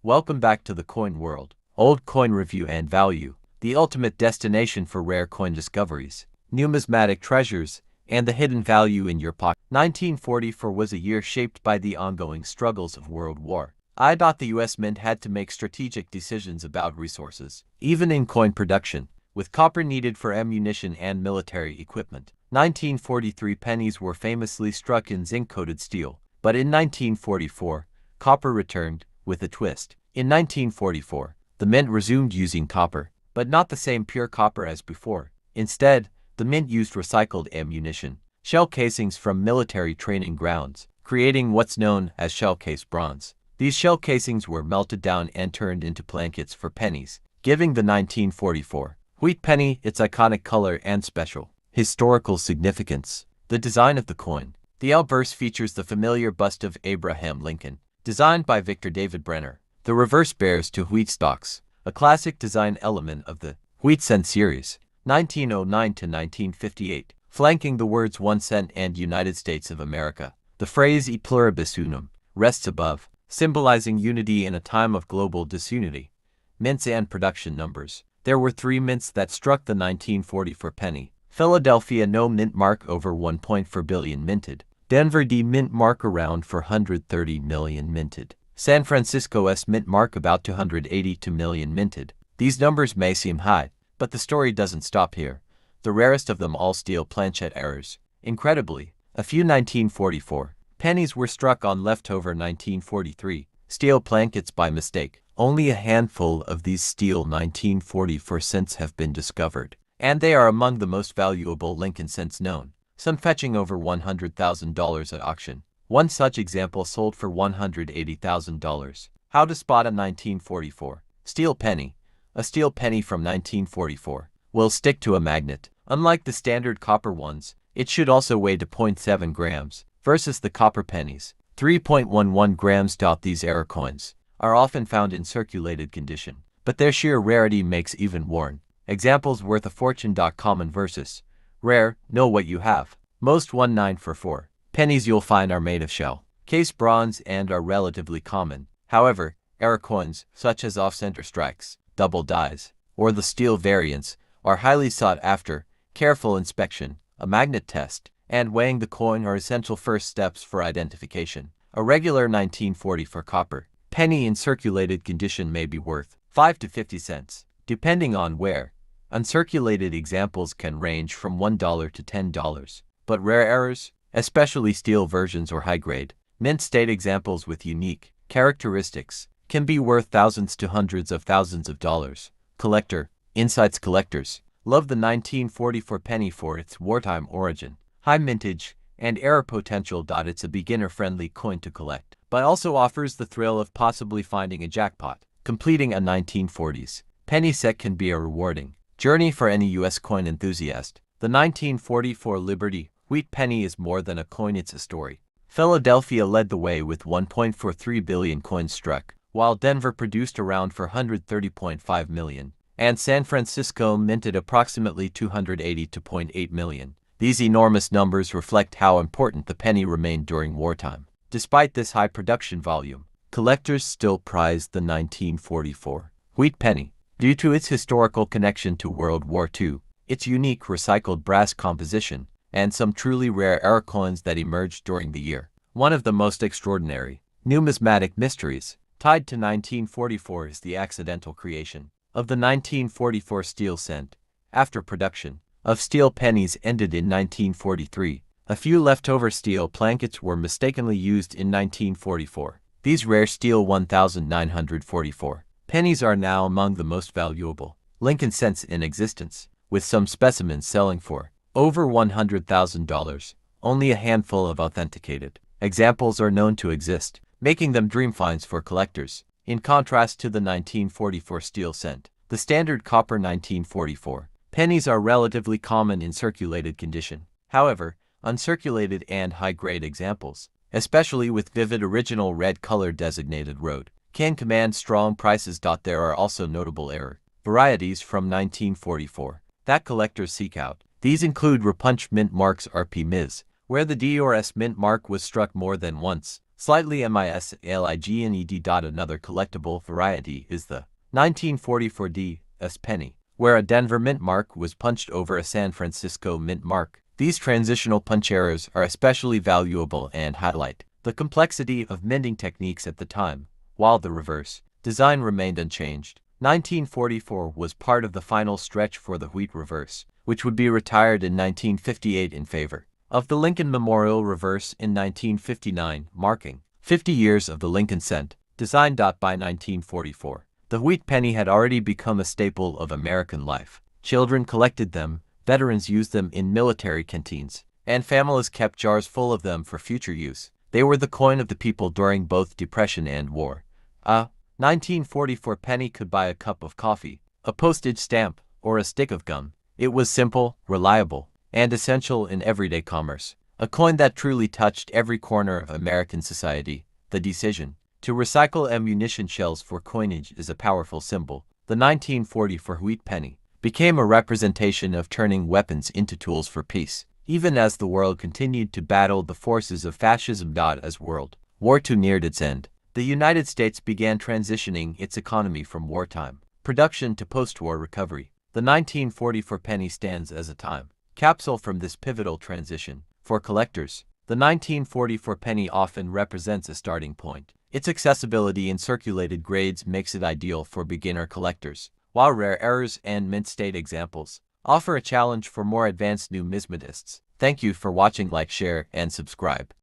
Welcome back to the coin world. Old coin review and value, the ultimate destination for rare coin discoveries, numismatic treasures, and the hidden value in your pocket. 1944 was a year shaped by the ongoing struggles of World War I. The US Mint had to make strategic decisions about resources, even in coin production, with copper needed for ammunition and military equipment. 1943 pennies were famously struck in zinc-coated steel, but in 1944, copper returned, with a twist. In 1944, the mint resumed using copper, but not the same pure copper as before. Instead, the mint used recycled ammunition, shell casings from military training grounds, creating what's known as shell case bronze. These shell casings were melted down and turned into blankets for pennies, giving the 1944 wheat penny its iconic color and special historical significance. The design of the coin. The obverse features the familiar bust of Abraham Lincoln, designed by Victor David Brenner. The reverse bears two wheat stalks, a classic design element of the wheat cent series, 1909 to 1958, flanking the words 1 cent and United States of America. The phrase E pluribus unum rests above, symbolizing unity in a time of global disunity. Mints and production numbers. There were 3 mints that struck the 1944 penny. Philadelphia no mint mark over 1.4 billion minted. Denver D mint mark around 430 million minted. San Francisco S mint mark about 282 million minted. These numbers may seem high, but the story doesn't stop here. The rarest of them all steel planchet errors. Incredibly, a few 1944 pennies were struck on leftover 1943 steel blankets by mistake. Only a handful of these steel 1944 cents have been discovered, and they are among the most valuable Lincoln cents known, some fetching over $100,000 at auction. One such example sold for $180,000. How to spot a 1944 steel penny. A steel penny from 1944 will stick to a magnet. Unlike the standard copper ones, it should also weigh to 0.7 grams, versus the copper pennies, 3.11 grams. These error coins are often found in circulated condition, but their sheer rarity makes even worn examples worth a fortune. Common versus rare, know what you have. Most 1944 pennies you'll find are made of shell case bronze and are relatively common. However, error coins, such as off-center strikes, double dies, or the steel variants, are highly sought after. Careful inspection, a magnet test, and weighing the coin are essential first steps for identification. A regular 1944 copper penny in circulated condition may be worth 5 to 50 cents, depending on where. Uncirculated examples can range from $1 to $10, but rare errors, especially steel versions or high-grade, mint state examples with unique characteristics, can be worth thousands to hundreds of thousands of dollars. Collector. Insights. Collectors love the 1944 penny for its wartime origin, high mintage, and error potential. It's a beginner-friendly coin to collect, but also offers the thrill of possibly finding a jackpot. Completing a 1940s penny set can be a rewarding journey for any U.S. coin enthusiast. The 1944 Liberty wheat penny is more than a coin, it's a story. Philadelphia led the way with 1.43 billion coins struck, while Denver produced around 430.5 million, and San Francisco minted approximately 280.8 million. These enormous numbers reflect how important the penny remained during wartime. Despite this high production volume, collectors still prized the 1944 wheat penny due to its historical connection to World War II, its unique recycled brass composition, and some truly rare error coins that emerged during the year. One of the most extraordinary numismatic mysteries tied to 1944 is the accidental creation of the 1944 steel cent. After production of steel pennies ended in 1943, a few leftover steel blankets were mistakenly used in 1944. These rare steel 1944 pennies are now among the most valuable Lincoln cents in existence, with some specimens selling for over $100,000. Only a handful of authenticated examples are known to exist, making them dream finds for collectors. In contrast to the 1944 steel cent, the standard copper 1944 pennies are relatively common in circulated condition. However, uncirculated and high-grade examples, especially with vivid original red color designated road, can command strong prices. There are also notable error varieties from 1944 that collectors seek out. These include repunched mint marks RP Ms., where the D or S mint mark was struck more than once, Slightly misligned. Another collectible variety is the 1944 D.S. penny, where a Denver mint mark was punched over a San Francisco mint mark. These transitional punch errors are especially valuable and highlight the complexity of minting techniques at the time, while the reverse design remained unchanged. 1944 was part of the final stretch for the wheat reverse, which would be retired in 1958 in favor of the Lincoln Memorial reverse in 1959, marking 50 years of the Lincoln cent. Designed by 1944, the wheat penny had already become a staple of American life. Children collected them, veterans used them in military canteens, and families kept jars full of them for future use. They were the coin of the people during both Depression and war. A 1944 penny could buy a cup of coffee, a postage stamp, or a stick of gum. It was simple, reliable, and essential in everyday commerce. A coin that truly touched every corner of American society. The decision to recycle ammunition shells for coinage is a powerful symbol. The 1944 wheat penny became a representation of turning weapons into tools for peace, even as the world continued to battle the forces of fascism. As World War II neared its end, the United States began transitioning its economy from wartime production to post-war recovery. The 1944 penny stands as a time capsule from this pivotal transition. For collectors, the 1944 penny often represents a starting point. Its accessibility in circulated grades makes it ideal for beginner collectors, while rare errors and mint state examples offer a challenge for more advanced numismatists. Thank you for watching. Like, share, and subscribe.